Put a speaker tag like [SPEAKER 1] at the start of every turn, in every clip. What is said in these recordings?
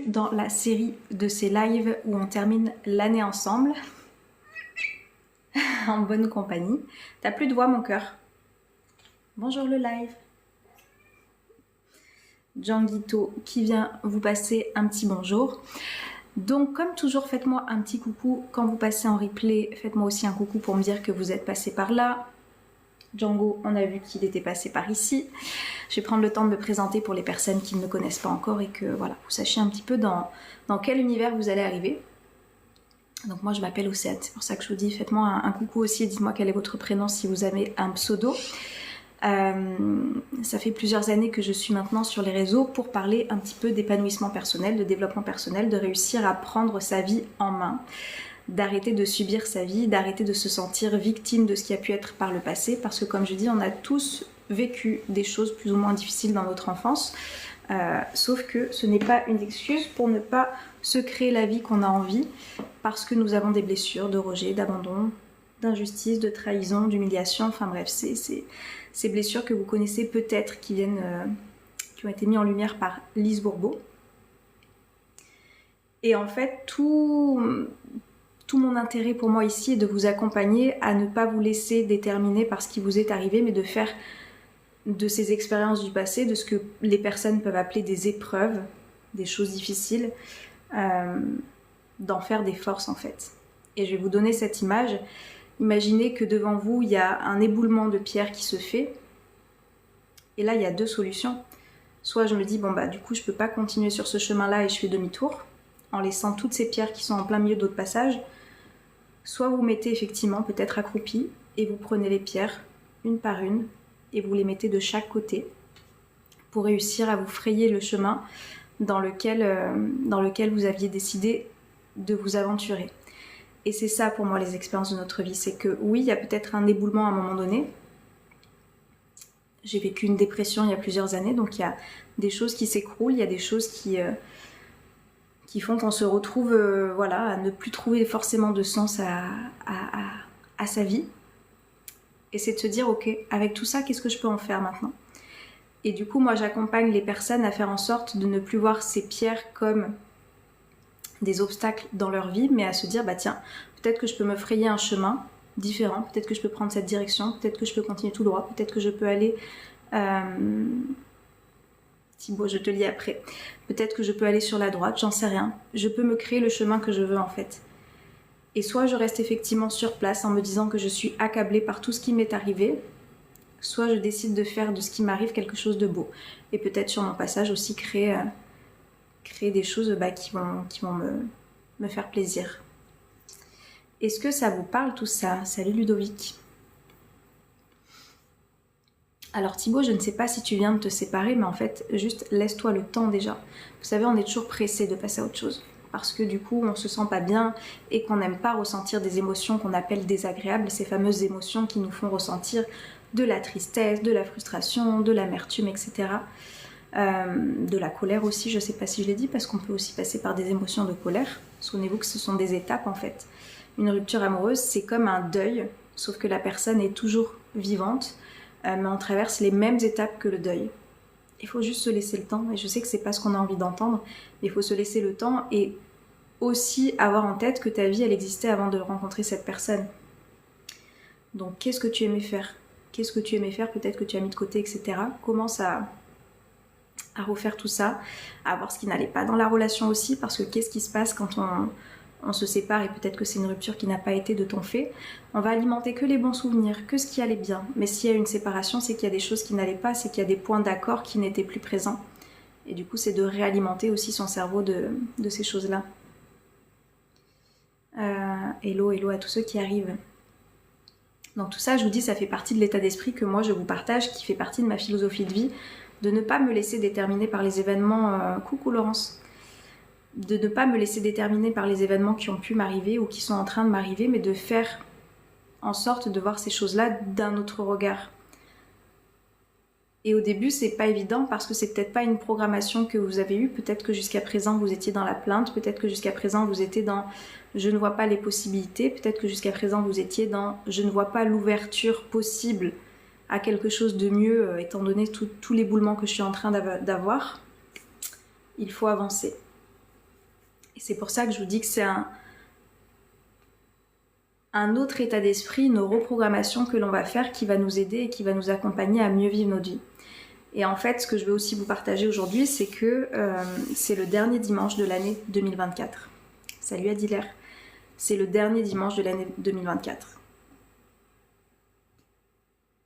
[SPEAKER 1] Dans la série de ces lives où on termine l'année ensemble, en bonne compagnie. T'as plus de voix, mon cœur. Bonjour le live. Djanguito qui vient vous passer un petit bonjour. Donc comme toujours, faites-moi un petit coucou quand vous passez en replay. Faites-moi aussi un coucou pour me dire que vous êtes passé par là. Django, on a vu qu'il était passé par ici. Je vais prendre le temps de me présenter pour les personnes qui ne me connaissent pas encore et que voilà, vous sachiez un petit peu dans quel univers vous allez arriver. Donc moi je m'appelle Océane, c'est pour ça que je vous dis faites-moi un coucou aussi et dites-moi quel est votre prénom si vous avez un pseudo. Ça fait plusieurs années que je suis maintenant sur les réseaux pour parler un petit peu d'épanouissement personnel, de développement personnel, de réussir à prendre sa vie en main, d'arrêter de subir sa vie, d'arrêter de se sentir victime de ce qui a pu être par le passé, parce que comme je dis, on a tous vécu des choses plus ou moins difficiles dans notre enfance, sauf que ce n'est pas une excuse pour ne pas se créer la vie qu'on a envie, parce que nous avons des blessures de rejet, d'abandon, d'injustice, de trahison, d'humiliation, enfin bref, c'est ces blessures que vous connaissez peut-être qui ont été mises en lumière par Lise Bourbeau. Et en fait, tout mon intérêt pour moi ici est de vous accompagner à ne pas vous laisser déterminer par ce qui vous est arrivé, mais de faire de ces expériences du passé, de ce que les personnes peuvent appeler des épreuves, des choses difficiles, d'en faire des forces en fait. Et je vais vous donner cette image. Imaginez que devant vous, il y a un éboulement de pierre qui se fait. Et là, il y a deux solutions. Soit je me dis, bon bah du coup, je peux pas continuer sur ce chemin-là et je fais demi-tour, en laissant toutes ces pierres qui sont en plein milieu d'autres passages. Soit vous mettez effectivement peut-être accroupi et vous prenez les pierres une par une et vous les mettez de chaque côté pour réussir à vous frayer le chemin dans lequel vous aviez décidé de vous aventurer. Et c'est ça pour moi les expériences de notre vie, c'est que oui, il y a peut-être un éboulement à un moment donné. J'ai vécu une dépression il y a plusieurs années, donc il y a des choses qui s'écroulent, il y a des choses qui font qu'on se retrouve voilà, à ne plus trouver forcément de sens à sa vie. Et c'est de se dire, ok, avec tout ça, qu'est-ce que je peux en faire maintenant ? Et du coup, moi j'accompagne les personnes à faire en sorte de ne plus voir ces pierres comme des obstacles dans leur vie, mais à se dire, bah tiens, peut-être que je peux me frayer un chemin différent, peut-être que je peux prendre cette direction, peut-être que je peux continuer tout droit, peut-être que je peux aller... Thibaut, je te lis après. Peut-être que je peux aller sur la droite, j'en sais rien. Je peux me créer le chemin que je veux en fait. Et soit je reste effectivement sur place en me disant que je suis accablée par tout ce qui m'est arrivé, soit je décide de faire de ce qui m'arrive quelque chose de beau. Et peut-être sur mon passage aussi créer des choses qui vont me faire plaisir. Est-ce que ça vous parle tout ça ? Salut Ludovic. Alors Thibaut, je ne sais pas si tu viens de te séparer, mais en fait, juste laisse-toi le temps déjà. Vous savez, on est toujours pressé de passer à autre chose. Parce que du coup, on se sent pas bien et qu'on n'aime pas ressentir des émotions qu'on appelle désagréables, ces fameuses émotions qui nous font ressentir de la tristesse, de la frustration, de l'amertume, etc. De la colère aussi, je sais pas si je l'ai dit, parce qu'on peut aussi passer par des émotions de colère. Souvenez-vous que ce sont des étapes en fait. Une rupture amoureuse, c'est comme un deuil, sauf que la personne est toujours vivante, mais on traverse les mêmes étapes que le deuil. Il faut juste se laisser le temps, et je sais que c'est pas ce qu'on a envie d'entendre, mais il faut se laisser le temps et aussi avoir en tête que ta vie, elle existait avant de rencontrer cette personne. Donc qu'est-ce que tu aimais faire ? Qu'est-ce que tu aimais faire ? Peut-être que tu as mis de côté, etc. Commence à refaire tout ça, à voir ce qui n'allait pas dans la relation aussi, parce que qu'est-ce qui se passe quand on se sépare et peut-être que c'est une rupture qui n'a pas été de ton fait, on va alimenter que les bons souvenirs, que ce qui allait bien. Mais s'il y a une séparation, c'est qu'il y a des choses qui n'allaient pas, c'est qu'il y a des points d'accord qui n'étaient plus présents. Et du coup, c'est de réalimenter aussi son cerveau de ces choses-là. Hello à tous ceux qui arrivent. Donc tout ça, je vous dis, ça fait partie de l'état d'esprit que moi je vous partage, qui fait partie de ma philosophie de vie, de ne pas me laisser déterminer par les événements... Coucou Laurence. De ne pas me laisser déterminer par les événements qui ont pu m'arriver ou qui sont en train de m'arriver, mais de faire en sorte de voir ces choses-là d'un autre regard. Et au début, c'est pas évident parce que c'est peut-être pas une programmation que vous avez eue. Peut-être que jusqu'à présent, vous étiez dans la plainte. Peut-être que jusqu'à présent, vous étiez dans « je ne vois pas les possibilités ». Peut-être que jusqu'à présent, vous étiez dans « je ne vois pas l'ouverture possible à quelque chose de mieux étant donné tout l'éboulement que je suis en train d'avoir ». Il faut avancer. C'est pour ça que je vous dis que c'est un autre état d'esprit, nos reprogrammations que l'on va faire qui va nous aider et qui va nous accompagner à mieux vivre notre vie. Et en fait, ce que je veux aussi vous partager aujourd'hui, c'est que c'est le dernier dimanche de l'année 2024. Salut Adiler. C'est le dernier dimanche de l'année 2024.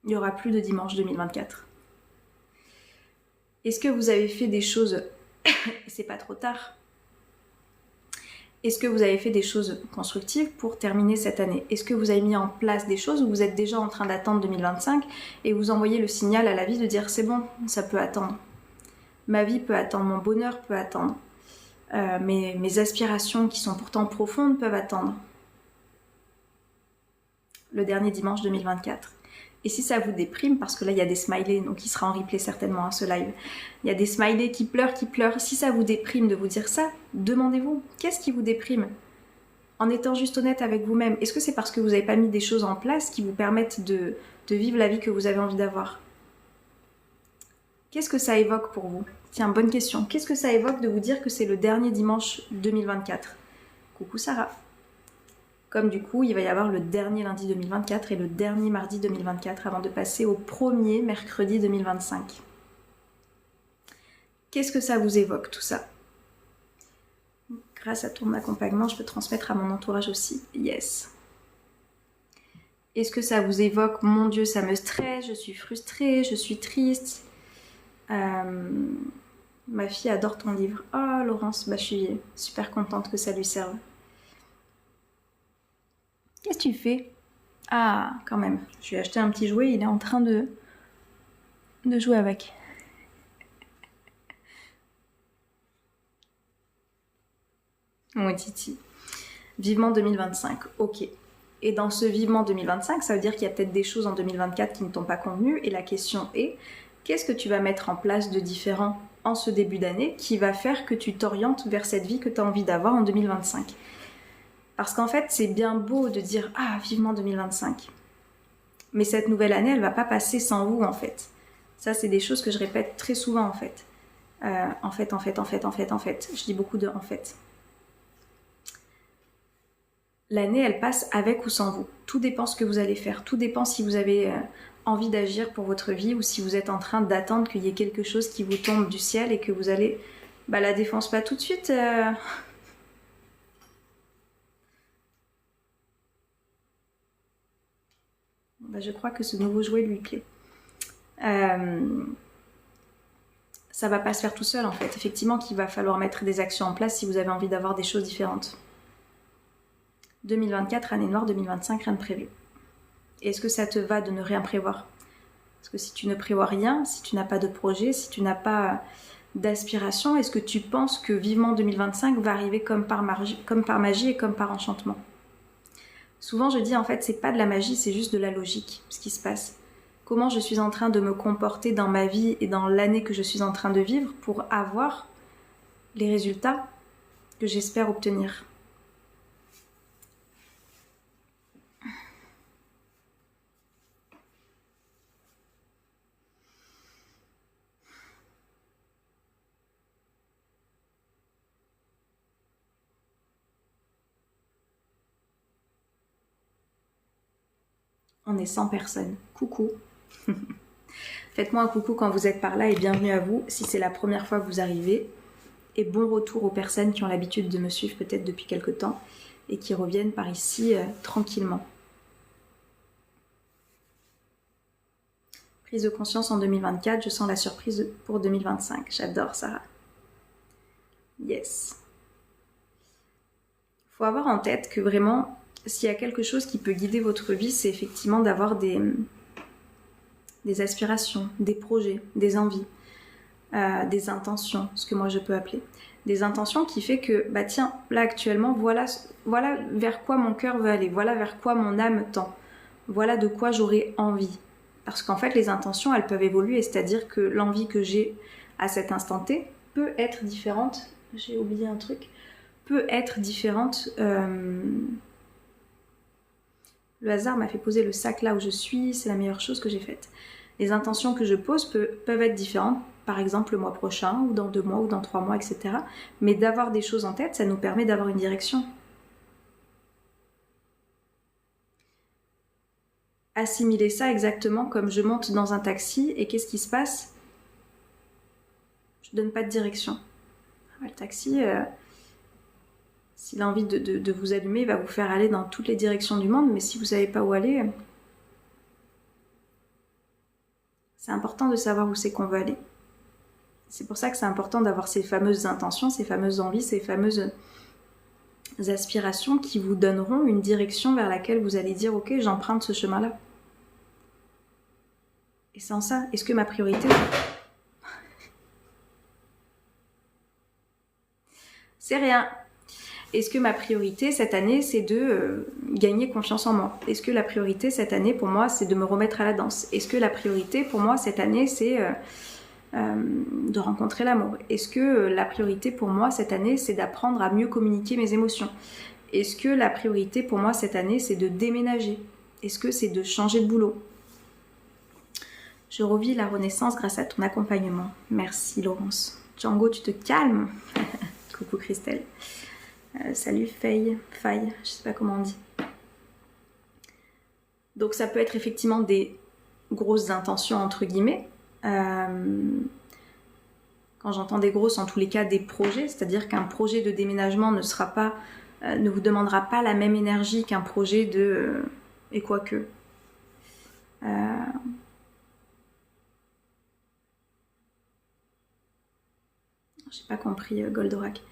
[SPEAKER 1] Il n'y aura plus de dimanche 2024. Est-ce que vous avez fait des choses, c'est pas trop tard, est-ce que vous avez fait des choses constructives pour terminer cette année? Est-ce que vous avez mis en place des choses ou vous êtes déjà en train d'attendre 2025 et vous envoyez le signal à la vie de dire c'est bon, ça peut attendre. Ma vie peut attendre, mon bonheur peut attendre. Mes aspirations qui sont pourtant profondes peuvent attendre. Le dernier dimanche 2024. Et si ça vous déprime, parce que là il y a des smileys, donc il sera en replay certainement ce live, il y a des smileys qui pleurent, si ça vous déprime de vous dire ça, demandez-vous, qu'est-ce qui vous déprime? En étant juste honnête avec vous-même, est-ce que c'est parce que vous n'avez pas mis des choses en place qui vous permettent de vivre la vie que vous avez envie d'avoir? Qu'est-ce que ça évoque pour vous? Tiens, bonne question. Qu'est-ce que ça évoque de vous dire que c'est le dernier dimanche 2024? Coucou Sarah. Comme du coup, il va y avoir le dernier lundi 2024 et le dernier mardi 2024 avant de passer au premier mercredi 2025. Qu'est-ce que ça vous évoque tout ça? Grâce à ton accompagnement, je peux transmettre à mon entourage aussi. Yes. Est-ce que ça vous évoque, mon Dieu, ça me stresse, je suis frustrée, je suis triste? Ma fille adore ton livre. Oh Laurence, bah, je suis super contente que ça lui serve. Qu'est-ce que tu fais? Ah, quand même. Je lui ai acheté un petit jouet, il est en train de jouer avec. Mon Titi. Vivement 2025, ok. Et dans ce vivement 2025, ça veut dire qu'il y a peut-être des choses en 2024 qui ne t'ont pas convenu. Et la question est, qu'est-ce que tu vas mettre en place de différent en ce début d'année qui va faire que tu t'orientes vers cette vie que tu as envie d'avoir en 2025? Parce qu'en fait, c'est bien beau de dire « Ah, vivement 2025 ». Mais cette nouvelle année, elle ne va pas passer sans vous, en fait. Ça, c'est des choses que je répète très souvent, en fait. En fait. Je dis beaucoup de « en fait ». L'année, elle passe avec ou sans vous. Tout dépend ce que vous allez faire. Tout dépend si vous avez envie d'agir pour votre vie ou si vous êtes en train d'attendre qu'il y ait quelque chose qui vous tombe du ciel et que vous allez... Bah, la défense pas tout de suite. Bah, je crois que ce nouveau jouet lui plaît. Ça va pas se faire tout seul, en fait. Effectivement qu'il va falloir mettre des actions en place si vous avez envie d'avoir des choses différentes. 2024, année noire, 2025, rien de prévu. Et est-ce que ça te va de ne rien prévoir? Parce que si tu ne prévois rien, si tu n'as pas de projet, si tu n'as pas d'aspiration, est-ce que tu penses que vivement 2025 va arriver comme par magie et comme par enchantement? Souvent je dis en fait c'est pas de la magie, c'est juste de la logique, ce qui se passe. Comment je suis en train de me comporter dans ma vie et dans l'année que je suis en train de vivre pour avoir les résultats que j'espère obtenir. On est 100 personnes. Coucou. Faites-moi un coucou quand vous êtes par là et bienvenue à vous si c'est la première fois que vous arrivez. Et bon retour aux personnes qui ont l'habitude de me suivre peut-être depuis quelque temps et qui reviennent par ici tranquillement. Prise de conscience en 2024, je sens la surprise pour 2025. J'adore Sarah. Yes. Il faut avoir en tête que vraiment... S'il y a quelque chose qui peut guider votre vie, c'est effectivement d'avoir des aspirations, des projets, des envies, des intentions, ce que moi je peux appeler. Des intentions qui fait que, bah tiens, là actuellement, voilà vers quoi mon cœur veut aller, voilà vers quoi mon âme tend, voilà de quoi j'aurais envie. Parce qu'en fait, les intentions, elles peuvent évoluer, c'est-à-dire que l'envie que j'ai à cet instant T peut être différente, j'ai oublié un truc, peut être différente... Le hasard m'a fait poser le sac là où je suis, c'est la meilleure chose que j'ai faite. Les intentions que je pose peuvent être différentes par exemple le mois prochain, ou dans 2 mois, ou dans 3 mois, etc. Mais d'avoir des choses en tête, ça nous permet d'avoir une direction. Assimiler ça exactement comme je monte dans un taxi et qu'est-ce qui se passe? Je donne pas de direction. Le taxi, s'il a envie de vous allumer, il va vous faire aller dans toutes les directions du monde, mais si vous savez pas où aller, c'est important de savoir où c'est qu'on veut aller. C'est pour ça que c'est important d'avoir ces fameuses intentions, ces fameuses envies, ces fameuses aspirations qui vous donneront une direction vers laquelle vous allez dire « Ok, j'emprunte ce chemin-là ». Et sans ça, est-ce que ma priorité... c'est rien. Est-ce que ma priorité cette année, c'est de gagner confiance en moi? Est-ce que la priorité cette année, pour moi, c'est de me remettre à la danse? Est-ce que la priorité, pour moi, cette année, c'est de rencontrer l'amour? Est-ce que la priorité, pour moi, cette année, c'est d'apprendre à mieux communiquer mes émotions? Est-ce que la priorité, pour moi, cette année, c'est de déménager? Est-ce que c'est de changer de boulot? Je revis la renaissance grâce à ton accompagnement. Merci, Laurence. Django, tu te calmes. Coucou, Christelle. Salut, Faye, je sais pas comment on dit. Donc ça peut être effectivement des grosses intentions entre guillemets. Quand j'entends des grosses, en tous les cas des projets, c'est-à-dire qu'un projet de déménagement ne vous demandera pas la même énergie qu'un projet de... et quoique. J'ai pas compris Goldorak.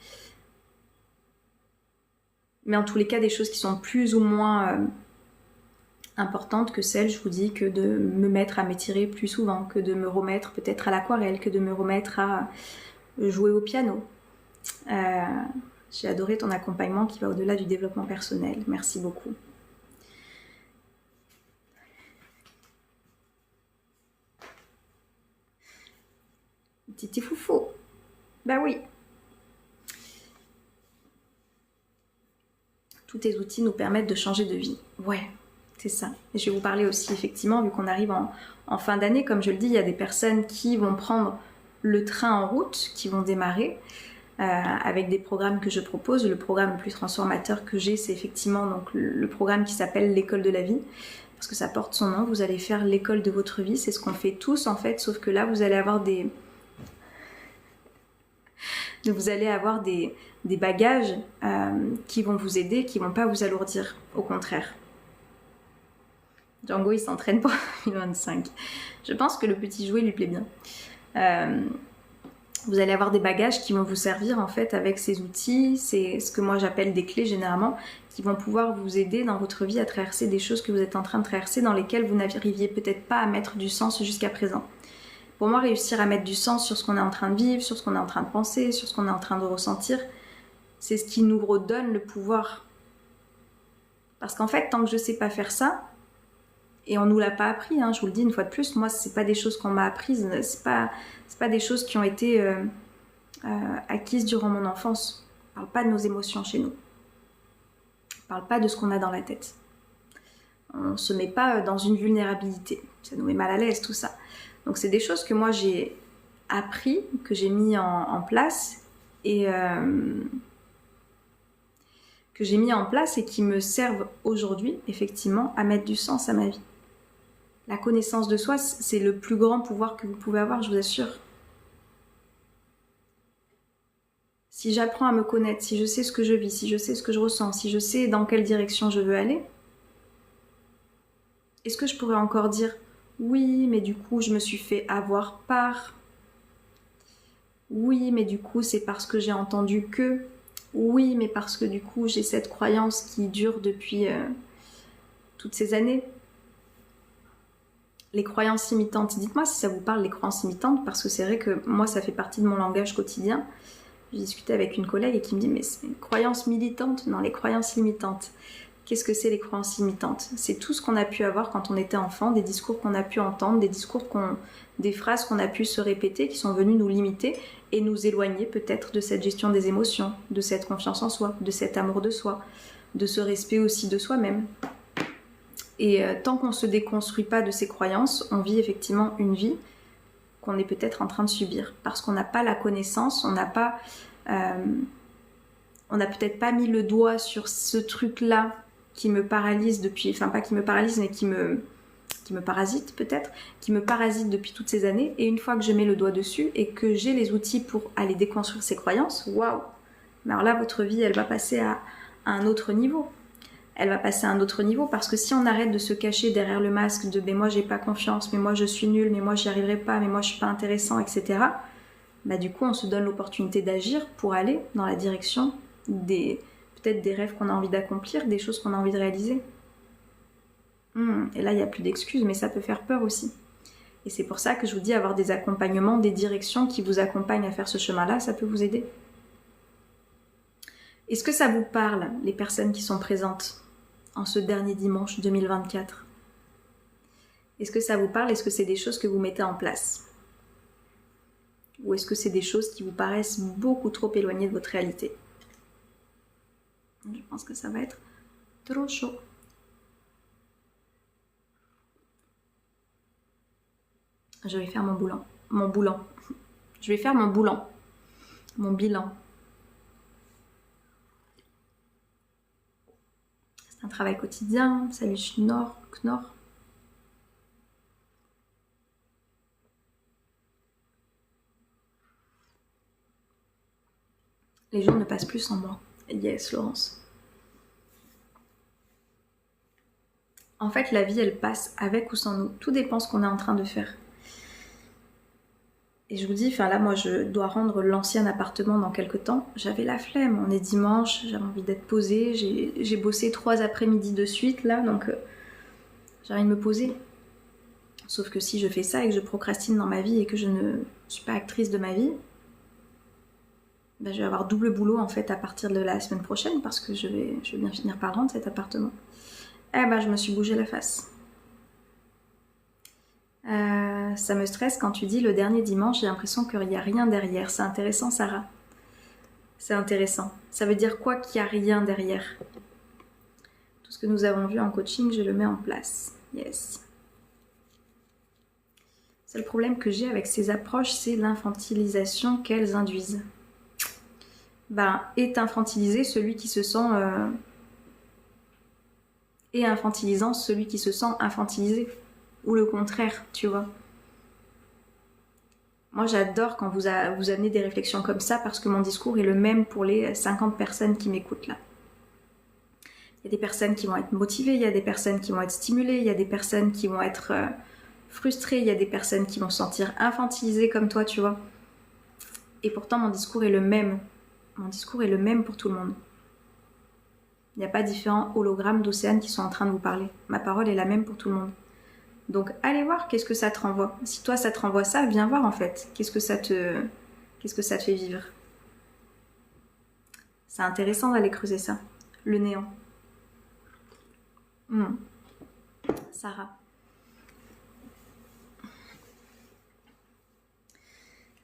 [SPEAKER 1] Mais en tous les cas, des choses qui sont plus ou moins importantes que celles, je vous dis, que de me mettre à m'étirer plus souvent, que de me remettre peut-être à l'aquarelle, que de me remettre à jouer au piano. J'ai adoré ton accompagnement qui va au-delà du développement personnel. Merci beaucoup. Titi foufou. Bah oui. Tous tes outils nous permettent de changer de vie. Ouais, c'est ça. Et je vais vous parler aussi, effectivement, vu qu'on arrive en fin d'année, comme je le dis, il y a des personnes qui vont prendre le train en route, qui vont démarrer avec des programmes que je propose. Le programme le plus transformateur que j'ai, c'est effectivement donc, le programme qui s'appelle l'école de la vie, parce que ça porte son nom. Vous allez faire l'école de votre vie, c'est ce qu'on fait tous en fait, sauf que là, vous allez avoir des bagages qui vont vous aider, qui vont pas vous alourdir, au contraire. Django, il s'entraîne pour 2025. Je pense que le petit jouet lui plaît bien. Vous allez avoir des bagages qui vont vous servir en fait avec ces outils, c'est ce que moi j'appelle des clés généralement, qui vont pouvoir vous aider dans votre vie à traverser des choses que vous êtes en train de traverser, dans lesquelles vous n'arriviez peut-être pas à mettre du sens jusqu'à présent. Pour moi, réussir à mettre du sens sur ce qu'on est en train de vivre, sur ce qu'on est en train de penser, sur ce qu'on est en train de ressentir, c'est ce qui nous redonne le pouvoir. Parce qu'en fait, tant que je ne sais pas faire ça, et on ne nous l'a pas appris, hein, je vous le dis une fois de plus, moi, ce n'est pas des choses qu'on m'a apprises, c'est pas des choses qui ont été acquises durant mon enfance. On ne parle pas de nos émotions chez nous. On ne parle pas de ce qu'on a dans la tête. On ne se met pas dans une vulnérabilité. Ça nous met mal à l'aise, tout ça. Donc c'est des choses que moi j'ai appris, que j'ai mis en place et qui me servent aujourd'hui effectivement à mettre du sens à ma vie. La connaissance de soi, c'est le plus grand pouvoir que vous pouvez avoir, je vous assure. Si j'apprends à me connaître, si je sais ce que je vis, si je sais ce que je ressens, si je sais dans quelle direction je veux aller, est-ce que je pourrais encore dire oui, mais du coup, je me suis fait avoir par. Oui, mais du coup, c'est parce que j'ai entendu que. Oui, mais parce que du coup, j'ai cette croyance qui dure depuis toutes ces années. Les croyances limitantes. Dites-moi si ça vous parle, les croyances limitantes, parce que c'est vrai que moi, ça fait partie de mon langage quotidien. J'ai discuté avec une collègue et qui me dit, mais c'est une croyance militante? Non, les croyances limitantes. Qu'est-ce que c'est les croyances limitantes? C'est tout ce qu'on a pu avoir quand on était enfant, des discours qu'on a pu entendre, des phrases qu'on a pu se répéter qui sont venues nous limiter et nous éloigner peut-être de cette gestion des émotions, de cette confiance en soi, de cet amour de soi, de ce respect aussi de soi-même. Et tant qu'on ne se déconstruit pas de ces croyances, on vit effectivement une vie qu'on est peut-être en train de subir. Parce qu'on n'a pas la connaissance, on n'a peut-être pas mis le doigt sur ce truc-là qui me paralyse depuis... Enfin, pas qui me paralyse, mais qui me parasite peut-être, qui me parasite depuis toutes ces années. Et une fois que je mets le doigt dessus et que j'ai les outils pour aller déconstruire ces croyances, waouh! Mais alors là, votre vie, elle va passer à un autre niveau. Elle va passer à un autre niveau parce que si on arrête de se cacher derrière le masque de « mais moi j'ai pas confiance, mais moi je suis nulle, mais moi j'y arriverai pas, mais moi je suis pas intéressant, etc. » Bah du coup on se donne l'opportunité d'agir pour aller dans la direction peut-être des rêves qu'on a envie d'accomplir, des choses qu'on a envie de réaliser. Et là il n'y a plus d'excuses, mais ça peut faire peur aussi. Et c'est pour ça que je vous dis avoir des accompagnements, des directions qui vous accompagnent à faire ce chemin-là, ça peut vous aider. Est-ce que ça vous parle, les personnes qui sont présentes en ce dernier dimanche 2024? Est-ce que ça vous parle? Est-ce que c'est des choses que vous mettez en place? Ou est-ce que c'est des choses qui vous paraissent beaucoup trop éloignées de votre réalité? Je pense que ça va être trop chaud. Je vais faire mon bilan. Je vais faire mon bilan. Mon bilan. Un travail quotidien, salut Knorr. Les jours ne passent plus sans moi. Yes, Laurence. En fait, la vie, elle passe avec ou sans nous. Tout dépend ce qu'on est en train de faire. Et je vous dis, enfin là, moi, je dois rendre l'ancien appartement dans quelques temps. J'avais la flemme. On est dimanche, j'avais envie d'être posée. J'ai bossé 3 après-midi de suite, là, donc j'ai envie de me poser. Sauf que si je fais ça et que je procrastine dans ma vie et que je ne suis pas actrice de ma vie, ben, je vais avoir double boulot, en fait, à partir de la semaine prochaine parce que je vais bien finir par rendre cet appartement. Eh ben, je me suis bougé la face. Ça me stresse quand tu dis le dernier dimanche, j'ai l'impression qu'il n'y a rien derrière. C'est intéressant, Sarah. C'est intéressant. Ça veut dire quoi qu'il n'y a rien derrière? Tout ce que nous avons vu en coaching, je le mets en place. Yes. C'est le problème que j'ai avec ces approches, c'est l'infantilisation qu'elles induisent. Ben, est infantilisé celui qui se sent... et infantilisant celui qui se sent infantilisé. Ou le contraire, tu vois. Moi, j'adore quand vous amenez des réflexions comme ça parce que mon discours est le même pour les 50 personnes qui m'écoutent là. Il y a des personnes qui vont être motivées, il y a des personnes qui vont être stimulées, il y a des personnes qui vont être frustrées, il y a des personnes qui vont se sentir infantilisées comme toi, tu vois. Et pourtant, mon discours est le même. Mon discours est le même pour tout le monde. Il n'y a pas différents hologrammes d'Océane qui sont en train de vous parler. Ma parole est la même pour tout le monde. Donc, allez voir qu'est-ce que ça te renvoie. Si toi, ça te renvoie ça, viens voir en fait. Qu'est-ce que ça te fait vivre? C'est intéressant d'aller creuser ça. Le néant. Sarah.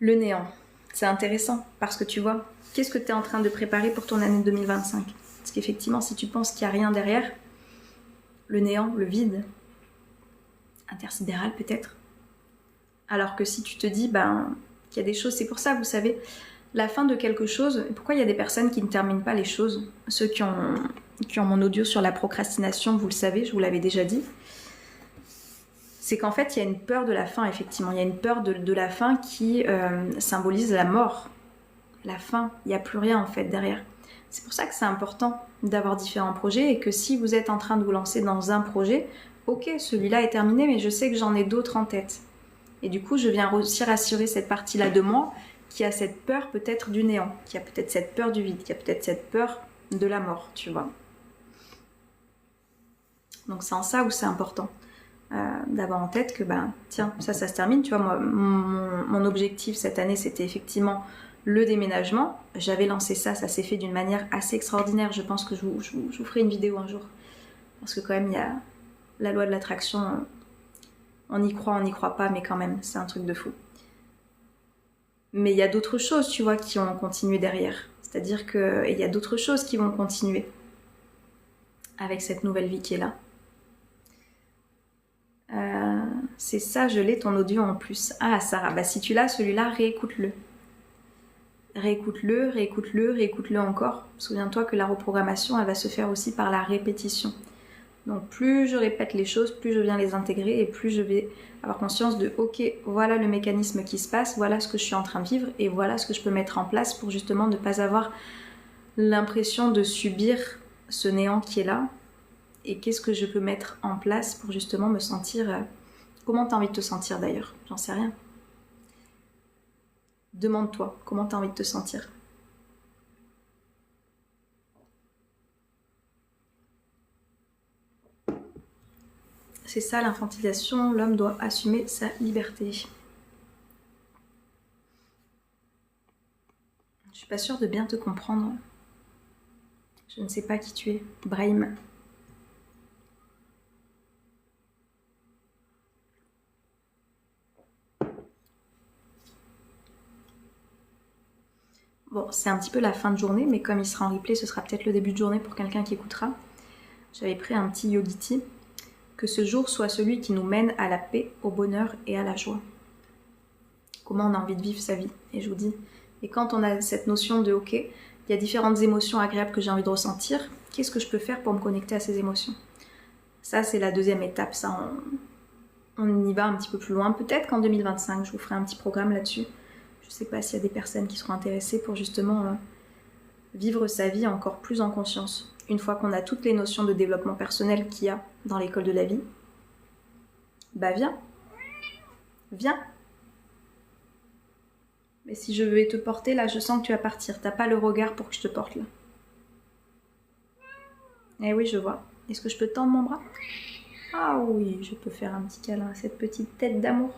[SPEAKER 1] Le néant. C'est intéressant parce que tu vois, qu'est-ce que tu es en train de préparer pour ton année 2025? Parce qu'effectivement, si tu penses qu'il n'y a rien derrière, le néant, le vide, intersidéral peut-être. Alors que si tu te dis qu'il y a des choses, c'est pour ça, vous savez, la fin de quelque chose, pourquoi il y a des personnes qui ne terminent pas les choses? Ceux qui ont mon audio sur la procrastination, vous le savez, je vous l'avais déjà dit. C'est qu'en fait, il y a une peur de la fin, effectivement. Il y a une peur de la fin qui symbolise la mort. La fin, il n'y a plus rien en fait derrière. C'est pour ça que c'est important d'avoir différents projets et que si vous êtes en train de vous lancer dans un projet, ok, celui-là est terminé, mais je sais que j'en ai d'autres en tête. Et du coup, je viens aussi rassurer cette partie-là de moi qui a cette peur peut-être du néant, qui a peut-être cette peur du vide, qui a peut-être cette peur de la mort, tu vois. Donc c'est en ça où c'est important d'avoir en tête que, tiens, ça se termine. Tu vois, moi, mon objectif cette année, c'était effectivement le déménagement. J'avais lancé ça s'est fait d'une manière assez extraordinaire. Je pense que je vous ferai une vidéo un jour. Parce que quand même, il y a la loi de l'attraction, on y croit pas, mais quand même, c'est un truc de fou. Mais il y a d'autres choses, tu vois, qui ont continué derrière. C'est-à-dire qu'il y a d'autres choses qui vont continuer avec cette nouvelle vie qui est là. c'est ça, je l'ai ton audio en plus. Ah Sarah, bah si tu l'as celui-là, réécoute-le. Réécoute-le, réécoute-le, réécoute-le encore. Souviens-toi que la reprogrammation, elle va se faire aussi par la répétition. Donc plus je répète les choses, plus je viens les intégrer et plus je vais avoir conscience de ok, voilà le mécanisme qui se passe, voilà ce que je suis en train de vivre et voilà ce que je peux mettre en place pour justement ne pas avoir l'impression de subir ce néant qui est là. Et qu'est-ce que je peux mettre en place pour justement me sentir... Comment tu as envie de te sentir d'ailleurs? J'en sais rien. Demande-toi, comment tu as envie de te sentir? C'est ça l'infantilisation, l'homme doit assumer sa liberté. Je suis pas sûre de bien te comprendre. Je ne sais pas qui tu es. Brahim. Bon, c'est un petit peu la fin de journée, mais comme il sera en replay, ce sera peut-être le début de journée pour quelqu'un qui écoutera. J'avais pris un petit yogiti. Que ce jour soit celui qui nous mène à la paix, au bonheur et à la joie. Comment on a envie de vivre sa vie, et je vous dis. Et quand on a cette notion de ok, il y a différentes émotions agréables que j'ai envie de ressentir, qu'est-ce que je peux faire pour me connecter à ces émotions? Ça, c'est la deuxième étape. Ça, on y va un petit peu plus loin. Peut-être qu'en 2025, je vous ferai un petit programme là-dessus. Je ne sais pas s'il y a des personnes qui seront intéressées pour justement vivre sa vie encore plus en conscience. Une fois qu'on a toutes les notions de développement personnel qu'il y a dans l'école de la vie, bah viens. Viens. Mais si je vais te porter, là, je sens que tu vas partir. T'as pas le regard pour que je te porte, là. Eh oui, je vois. Est-ce que je peux tendre mon bras? Ah oui, je peux faire un petit câlin à cette petite tête d'amour.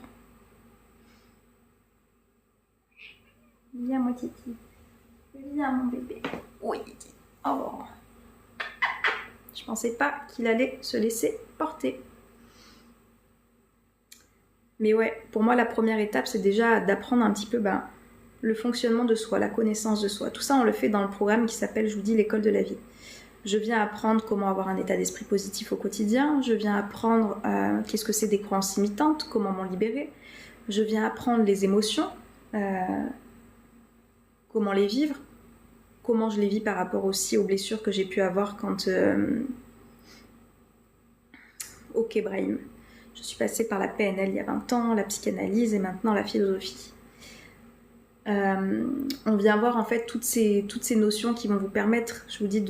[SPEAKER 1] Viens, moi, Titi. Viens, mon bébé. Oui. Oh. Je pensais pas qu'il allait se laisser porter. Mais ouais, pour moi, la première étape, c'est déjà d'apprendre un petit peu le fonctionnement de soi, la connaissance de soi. Tout ça, on le fait dans le programme qui s'appelle, je vous dis, l'école de la vie. Je viens apprendre comment avoir un état d'esprit positif au quotidien. Je viens apprendre qu'est-ce que c'est des croyances limitantes, comment m'en libérer. Je viens apprendre les émotions, comment les vivre, comment je les vis par rapport aussi aux blessures que j'ai pu avoir quand... Ok, Brahim. Je suis passée par la PNL il y a 20 ans, la psychanalyse et maintenant la philosophie. On vient voir en fait toutes ces notions qui vont vous permettre, je vous dis,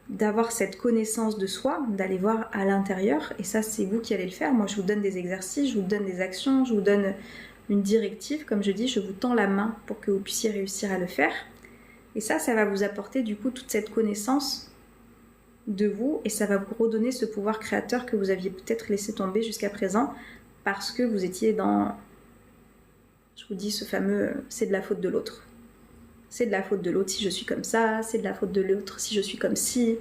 [SPEAKER 1] d'avoir cette connaissance de soi, d'aller voir à l'intérieur. Et ça, c'est vous qui allez le faire. Moi, je vous donne des exercices, je vous donne des actions, je vous donne une directive. Comme je dis, je vous tends la main pour que vous puissiez réussir à le faire. Et ça va vous apporter du coup toute cette connaissance de vous et ça va vous redonner ce pouvoir créateur que vous aviez peut-être laissé tomber jusqu'à présent parce que vous étiez dans, je vous dis, ce fameux c'est de la faute de l'autre. C'est de la faute de l'autre si je suis comme ça, c'est de la faute de l'autre si je suis comme ci.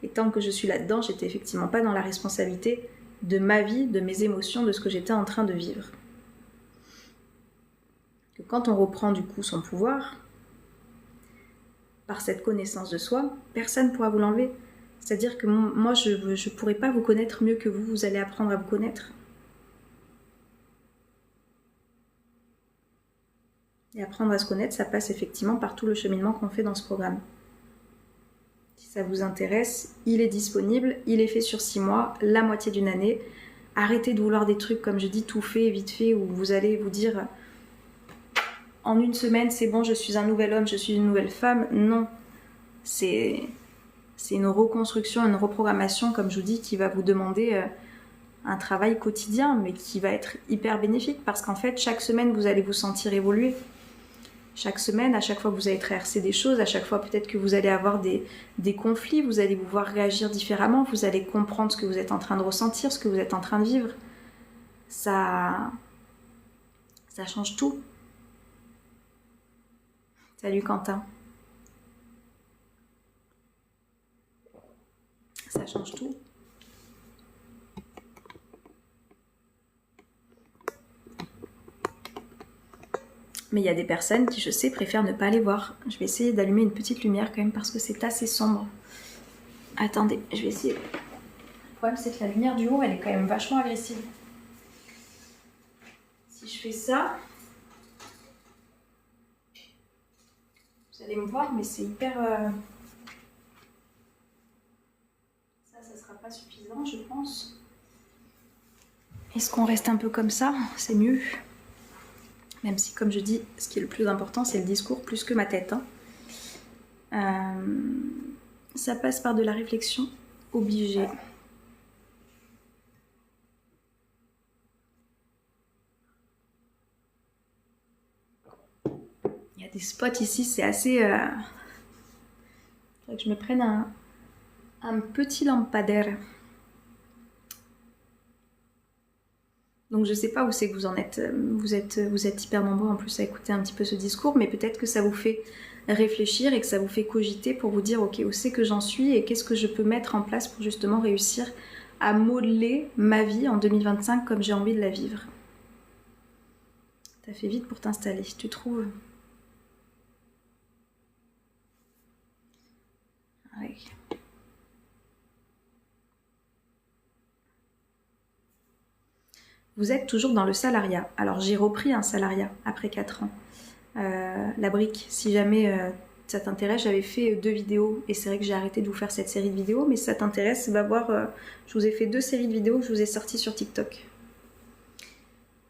[SPEAKER 1] Et tant que je suis là-dedans, j'étais effectivement pas dans la responsabilité de ma vie, de mes émotions, de ce que j'étais en train de vivre. Que quand on reprend du coup son pouvoir, par cette connaissance de soi, personne ne pourra vous l'enlever. C'est-à-dire que moi, je ne pourrai pas vous connaître mieux que vous allez apprendre à vous connaître. Et apprendre à se connaître, ça passe effectivement par tout le cheminement qu'on fait dans ce programme. Si ça vous intéresse, il est disponible, il est fait sur 6 mois, la moitié d'une année. Arrêtez de vouloir des trucs, comme je dis, tout fait, vite fait, où vous allez vous dire en une semaine, c'est bon, je suis un nouvel homme, je suis une nouvelle femme. Non, c'est une reconstruction, une reprogrammation, comme je vous dis, qui va vous demander un travail quotidien, mais qui va être hyper bénéfique, parce qu'en fait, chaque semaine, vous allez vous sentir évoluer. Chaque semaine, à chaque fois que vous allez traverser des choses, à chaque fois peut-être que vous allez avoir des conflits, vous allez vous voir réagir différemment, vous allez comprendre ce que vous êtes en train de ressentir, ce que vous êtes en train de vivre. Ça change tout. Salut Quentin. Ça change tout. Mais il y a des personnes qui, je sais, préfèrent ne pas les voir. Je vais essayer d'allumer une petite lumière quand même parce que c'est assez sombre. Attendez, je vais essayer. Le problème, c'est que la lumière du haut, elle est quand même vachement agressive. si je fais ça, vous allez me voir, mais c'est hyper... Ça sera pas suffisant, je pense. Est-ce qu'on reste un peu comme ça? C'est mieux. Même si, comme je dis, ce qui est le plus important, c'est le discours plus que ma tête. Hein. Ça passe par de la réflexion obligée. Il y a des spots ici, c'est assez... Faudrait que je me prenne un petit lampadaire. Donc je sais pas où c'est que vous en êtes. Vous êtes hyper nombreux en plus à écouter un petit peu ce discours, mais peut-être que ça vous fait réfléchir et que ça vous fait cogiter pour vous dire ok, où c'est que j'en suis et qu'est-ce que je peux mettre en place pour justement réussir à modeler ma vie en 2025 comme j'ai envie de la vivre. T'as fait vite pour t'installer, tu trouves? Ouais. Vous êtes toujours dans le salariat. Alors j'ai repris un salariat après 4 ans. La brique, si jamais ça t'intéresse, j'avais fait 2 vidéos et c'est vrai que j'ai arrêté de vous faire cette série de vidéos, mais si ça t'intéresse, va voir, je vous ai fait 2 séries de vidéos que je vous ai sorties sur TikTok.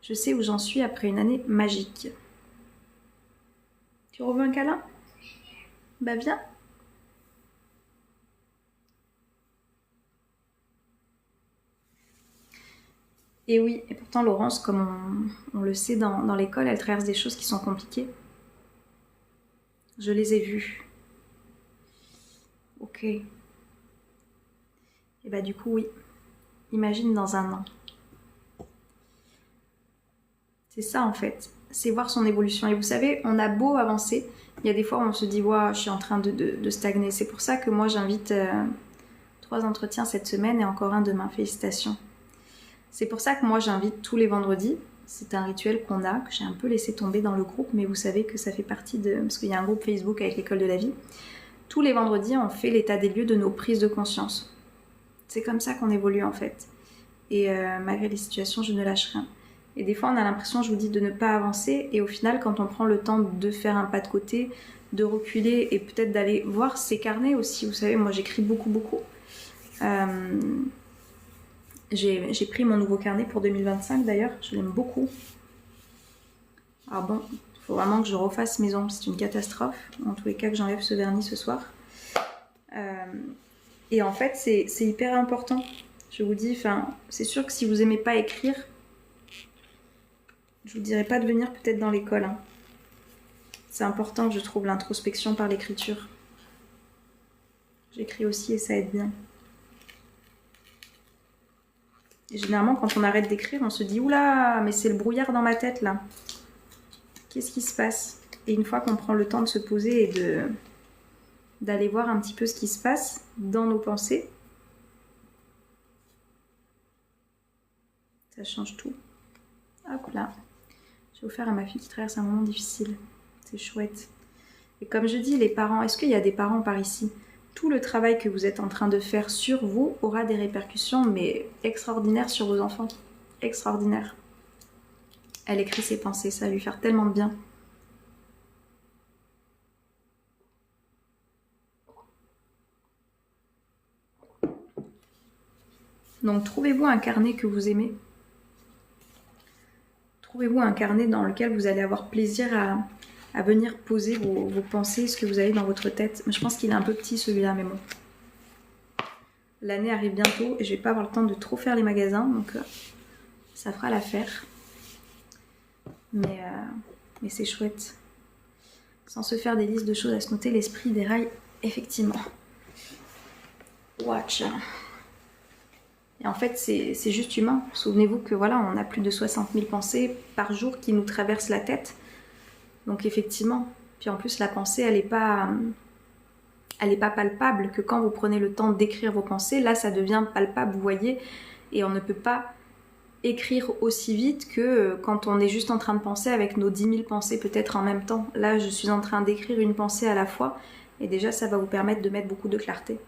[SPEAKER 1] Je sais où j'en suis après une année magique. Tu revois un câlin? Bah viens. Et oui, et pourtant Laurence, comme on le sait dans l'école, elle traverse des choses qui sont compliquées. Je les ai vues. Ok. Et bah du coup, oui. Imagine dans un an. C'est ça en fait. C'est voir son évolution. Et vous savez, on a beau avancer, il y a des fois où on se dit, ouais, je suis en train de stagner. C'est pour ça que moi j'invite 3 entretiens cette semaine et encore un demain. Félicitations. C'est pour ça que moi j'invite tous les vendredis. C'est un rituel qu'on a, que j'ai un peu laissé tomber dans le groupe, mais vous savez que ça fait partie de... Parce qu'il y a un groupe Facebook avec l'école de la vie. Tous les vendredis, on fait l'état des lieux de nos prises de conscience. C'est comme ça qu'on évolue en fait. Et malgré les situations, je ne lâche rien. Et des fois, on a l'impression, je vous dis, de ne pas avancer. Et au final, quand on prend le temps de faire un pas de côté, de reculer et peut-être d'aller voir ses carnets aussi. Vous savez, moi j'écris beaucoup. J'ai pris mon nouveau carnet pour 2025 d'ailleurs, je l'aime beaucoup. Alors bon, il faut vraiment que je refasse mes ongles, c'est une catastrophe. En tous les cas, que j'enlève ce vernis ce soir. Et en fait, c'est hyper important. Je vous dis, c'est sûr que si vous aimez pas écrire, je vous dirais pas de venir peut-être dans l'école. Hein. C'est important, je trouve, l'introspection par l'écriture. J'écris aussi et ça aide bien. Et généralement, quand on arrête d'écrire, on se dit « Oula, mais c'est le brouillard dans ma tête, là. Qu'est-ce qui se passe ?» Et une fois qu'on prend le temps de se poser et d'aller voir un petit peu ce qui se passe dans nos pensées, ça change tout. Hop là. J'ai offert à ma fille qui traverse un moment difficile. C'est chouette. Et comme je dis, les parents, est-ce qu'il y a des parents par ici ? Tout le travail que vous êtes en train de faire sur vous aura des répercussions, mais extraordinaires sur vos enfants. Extraordinaires. Elle écrit ses pensées, ça va lui faire tellement de bien. Donc trouvez-vous un carnet que vous aimez. Trouvez-vous un carnet dans lequel vous allez avoir plaisir à venir poser vos pensées, ce que vous avez dans votre tête. Je pense qu'il est un peu petit celui-là, mais bon. L'année arrive bientôt et je vais pas avoir le temps de trop faire les magasins, donc ça fera l'affaire. Mais c'est chouette. Sans se faire des listes de choses à se noter, l'esprit déraille effectivement. Watch. Et en fait, c'est juste humain. Souvenez-vous que voilà, on a plus de 60 000 pensées par jour qui nous traversent la tête. Donc effectivement, puis en plus la pensée, elle n'est pas palpable, que quand vous prenez le temps d'écrire vos pensées, là ça devient palpable, vous voyez, et on ne peut pas écrire aussi vite que quand on est juste en train de penser avec nos 10 000 pensées peut-être en même temps. Là, je suis en train d'écrire une pensée à la fois, et déjà ça va vous permettre de mettre beaucoup de clarté.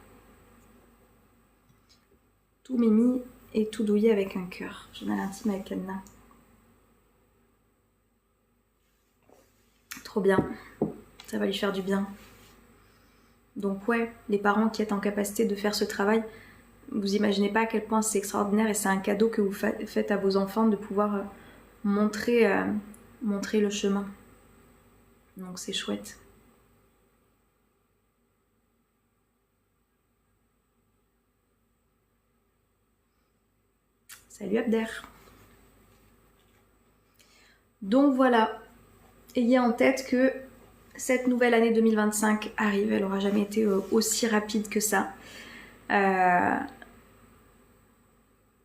[SPEAKER 1] Tout mimi et tout douillé avec un cœur. Journal intime avec Anna. Trop bien. Ça va lui faire du bien. Donc ouais, les parents qui êtes en capacité de faire ce travail, vous imaginez pas à quel point c'est extraordinaire et c'est un cadeau que vous faites à vos enfants de pouvoir montrer le chemin. Donc c'est chouette. Salut Abder. Donc voilà, ayez en tête que cette nouvelle année 2025 arrive, elle n'aura jamais été aussi rapide que ça.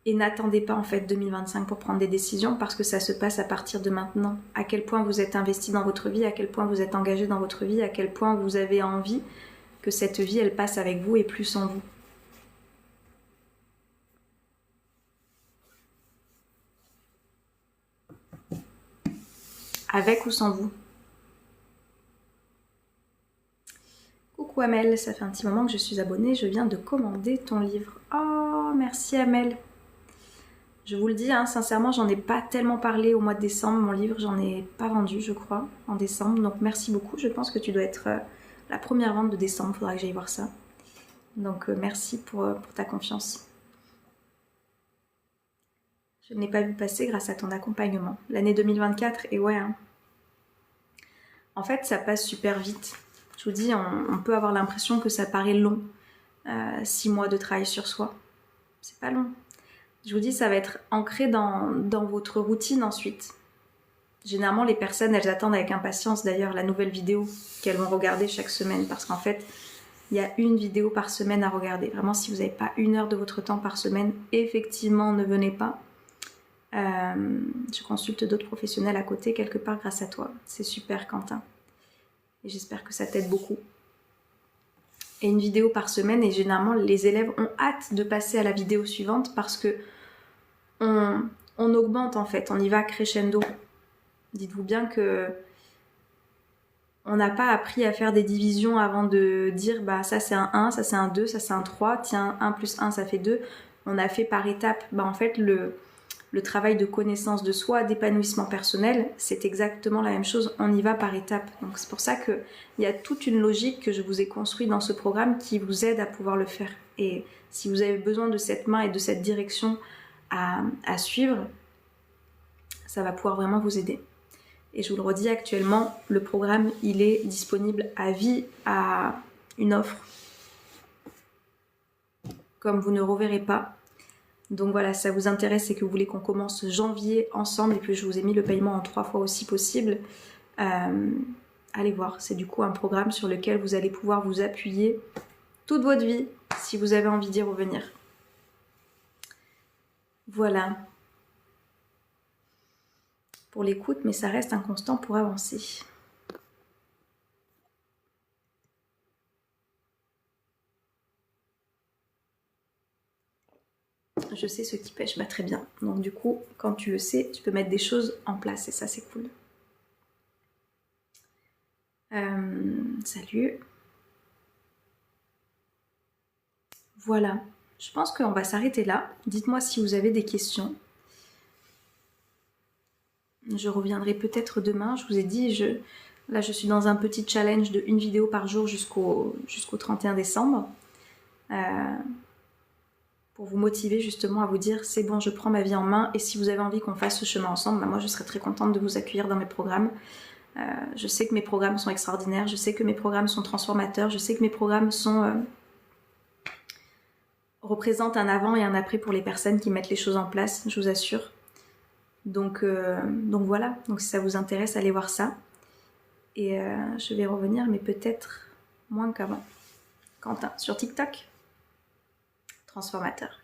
[SPEAKER 1] Et n'attendez pas en fait 2025 pour prendre des décisions parce que ça se passe à partir de maintenant. À quel point vous êtes investi dans votre vie, à quel point vous êtes engagé dans votre vie, à quel point vous avez envie que cette vie elle passe avec vous et plus sans vous. Avec ou sans vous. Coucou Amel, ça fait un petit moment que je suis abonnée, je viens de commander ton livre. Oh, merci Amel. Je vous le dis, hein, sincèrement, j'en ai pas tellement parlé au mois de décembre. Mon livre, j'en ai pas vendu, je crois, en décembre. Donc merci beaucoup. Je pense que tu dois être la première vente de décembre. Faudra que j'aille voir ça. Donc merci pour ta confiance. Je ne l'ai pas vu passer grâce à ton accompagnement. L'année 2024, et ouais. Hein. En fait, ça passe super vite. Je vous dis, on peut avoir l'impression que ça paraît long. 6 mois de travail sur soi. C'est pas long. Je vous dis, ça va être ancré dans votre routine ensuite. Généralement, les personnes, elles attendent avec impatience d'ailleurs la nouvelle vidéo qu'elles vont regarder chaque semaine. Parce qu'en fait, il y a une vidéo par semaine à regarder. Vraiment, si vous n'avez pas 1 heure de votre temps par semaine, effectivement, ne venez pas. Je consulte d'autres professionnels à côté, quelque part grâce à toi. C'est super, Quentin. Et j'espère que ça t'aide beaucoup. Et une vidéo par semaine, et généralement, les élèves ont hâte de passer à la vidéo suivante parce que on augmente en fait, on y va crescendo. Dites-vous bien que on n'a pas appris à faire des divisions avant de dire bah ça c'est un 1, ça c'est un 2, ça c'est un 3, tiens 1 plus 1 ça fait 2. On a fait par étapes. Bah en fait le travail de connaissance de soi, d'épanouissement personnel, c'est exactement la même chose, on y va par étapes. Donc c'est pour ça qu'il y a toute une logique que je vous ai construite dans ce programme qui vous aide à pouvoir le faire. Et si vous avez besoin de cette main et de cette direction à suivre, ça va pouvoir vraiment vous aider. Et je vous le redis, actuellement, le programme, il est disponible à vie à une offre comme vous ne reverrez pas. Donc voilà, si ça vous intéresse et que vous voulez qu'on commence janvier ensemble, et puis je vous ai mis le paiement en 3 fois aussi possible, allez voir. C'est du coup un programme sur lequel vous allez pouvoir vous appuyer toute votre vie si vous avez envie d'y revenir. Voilà. Pour l'écoute, mais ça reste un constant pour avancer. Je sais ce qui pêche, bah très bien. Donc du coup, quand tu le sais, tu peux mettre des choses en place et ça c'est cool. Salut. Voilà, je pense qu'on va s'arrêter là. Dites-moi si vous avez des questions. Je reviendrai peut-être demain. Je vous ai dit, là je suis dans un petit challenge de 1 vidéo par jour jusqu'au 31 décembre. Pour vous motiver justement à vous dire c'est bon, je prends ma vie en main. Et si vous avez envie qu'on fasse ce chemin ensemble, bah moi je serais très contente de vous accueillir dans mes programmes. Je sais que mes programmes sont extraordinaires, je sais que mes programmes sont transformateurs, je sais que mes programmes représentent un avant et un après pour les personnes qui mettent les choses en place, je vous assure. Donc voilà, donc si ça vous intéresse, allez voir ça. Et je vais revenir, mais peut-être moins qu'avant. Quentin, sur TikTok, transformateur.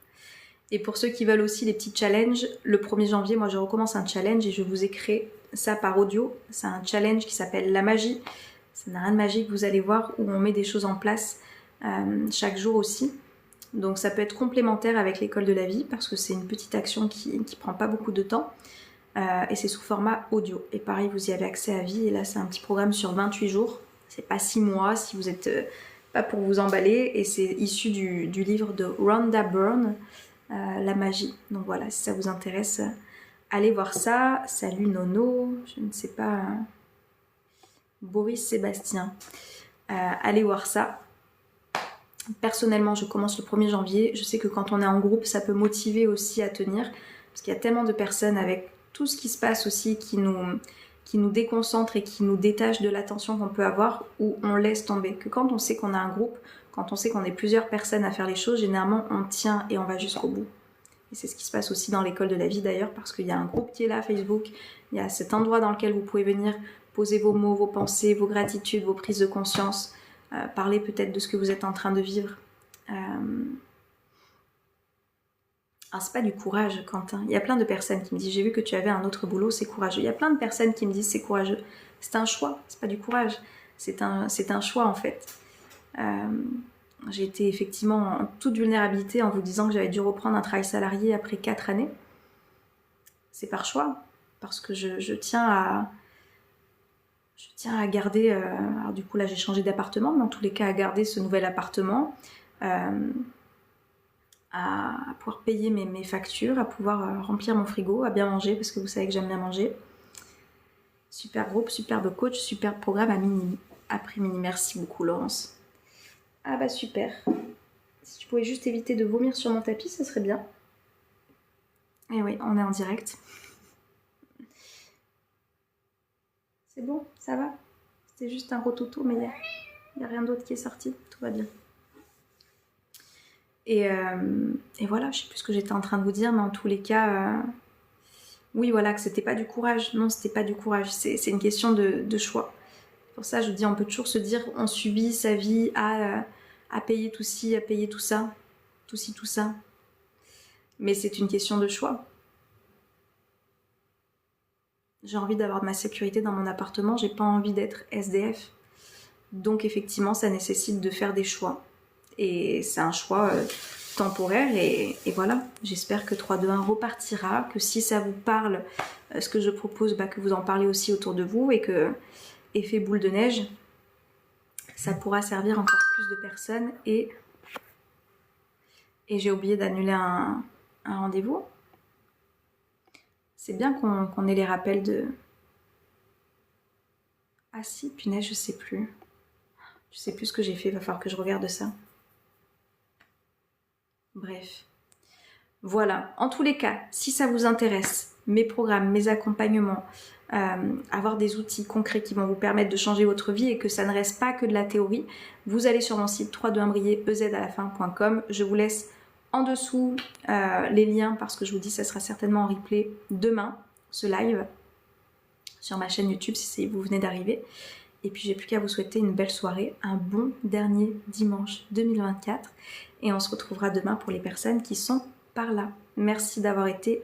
[SPEAKER 1] Et pour ceux qui veulent aussi les petits challenges, le 1er janvier, moi je recommence un challenge et je vous ai créé ça par audio. C'est un challenge qui s'appelle La Magie. Ça n'a rien de magique, vous allez voir, où on met des choses en place chaque jour aussi. Donc ça peut être complémentaire avec l'école de la vie parce que c'est une petite action qui prend pas beaucoup de temps. Et c'est sous format audio. Et pareil, vous y avez accès à vie. Et là, c'est un petit programme sur 28 jours. C'est pas 6 mois si vous êtes pas pour vous emballer. Et c'est issu du livre de Rhonda Byrne, La Magie. Donc voilà, si ça vous intéresse, allez voir ça. Salut Nono, je ne sais pas Boris Sébastien. Allez voir ça. Personnellement, je commence le 1er janvier. Je sais que quand on est en groupe, ça peut motiver aussi à tenir. Parce qu'il y a tellement de personnes avec tout ce qui se passe aussi qui nous déconcentre et qui nous détache de l'attention qu'on peut avoir, où on laisse tomber. Que quand on sait qu'on a un groupe, quand on sait qu'on est plusieurs personnes à faire les choses, généralement on tient et on va jusqu'au bout. Et c'est ce qui se passe aussi dans l'école de la vie d'ailleurs, parce qu'il y a un groupe qui est là, Facebook, il y a cet endroit dans lequel vous pouvez venir poser vos mots, vos pensées, vos gratitudes, vos prises de conscience, parler peut-être de ce que vous êtes en train de vivre. Alors c'est pas du courage, Quentin. Il y a plein de personnes qui me disent, j'ai vu que tu avais un autre boulot, c'est courageux. Il y a plein de personnes qui me disent c'est courageux. C'est un choix, c'est pas du courage. C'est un choix en fait. J'ai été effectivement en toute vulnérabilité en vous disant que j'avais dû reprendre un travail salarié après 4 années. C'est par choix, parce que je tiens à garder, alors du coup là j'ai changé d'appartement, mais en tous les cas à garder ce nouvel appartement, à pouvoir payer mes factures, à pouvoir remplir mon frigo, à bien manger, parce que vous savez que j'aime bien manger. Super groupe, superbe coach, super programme après-midi. Merci beaucoup Laurence. Ah bah super. Si tu pouvais juste éviter de vomir sur mon tapis, ça serait bien. Et oui, on est en direct. C'est bon, ça va. C'était juste un rototo, mais il n'y a rien d'autre qui est sorti. Tout va bien. Et voilà, je sais plus ce que j'étais en train de vous dire, mais en tous les cas, oui, voilà, que c'était pas du courage. Non, c'était pas du courage. C'est une question de choix. Pour ça, je vous dis, on peut toujours se dire, on subit sa vie à payer tout ci, à payer tout ça, tout ci, tout ça. Mais c'est une question de choix. J'ai envie d'avoir de ma sécurité dans mon appartement, j'ai pas envie d'être SDF. Donc effectivement, ça nécessite de faire des choix. Et c'est un choix temporaire et voilà. J'espère que 3-2-1 repartira, que si ça vous parle, ce que je propose, que vous en parlez aussi autour de vous et que effet boule de neige, ça pourra servir encore plus de personnes. Et j'ai oublié d'annuler un rendez-vous. C'est bien qu'on ait les rappels de... Ah si, punaise, je sais plus. Je sais plus ce que j'ai fait, il va falloir que je regarde ça. Bref. Voilà, en tous les cas, si ça vous intéresse, mes programmes, mes accompagnements, avoir des outils concrets qui vont vous permettre de changer votre vie et que ça ne reste pas que de la théorie, vous allez sur mon site www.ez-à-la-fin.com. Je vous laisse en dessous les liens parce que je vous dis ça sera certainement en replay demain, ce live, sur ma chaîne YouTube si vous venez d'arriver. Et puis j'ai plus qu'à vous souhaiter une belle soirée, un bon dernier dimanche 2024 et on se retrouvera demain pour les personnes qui sont par là. Merci d'avoir été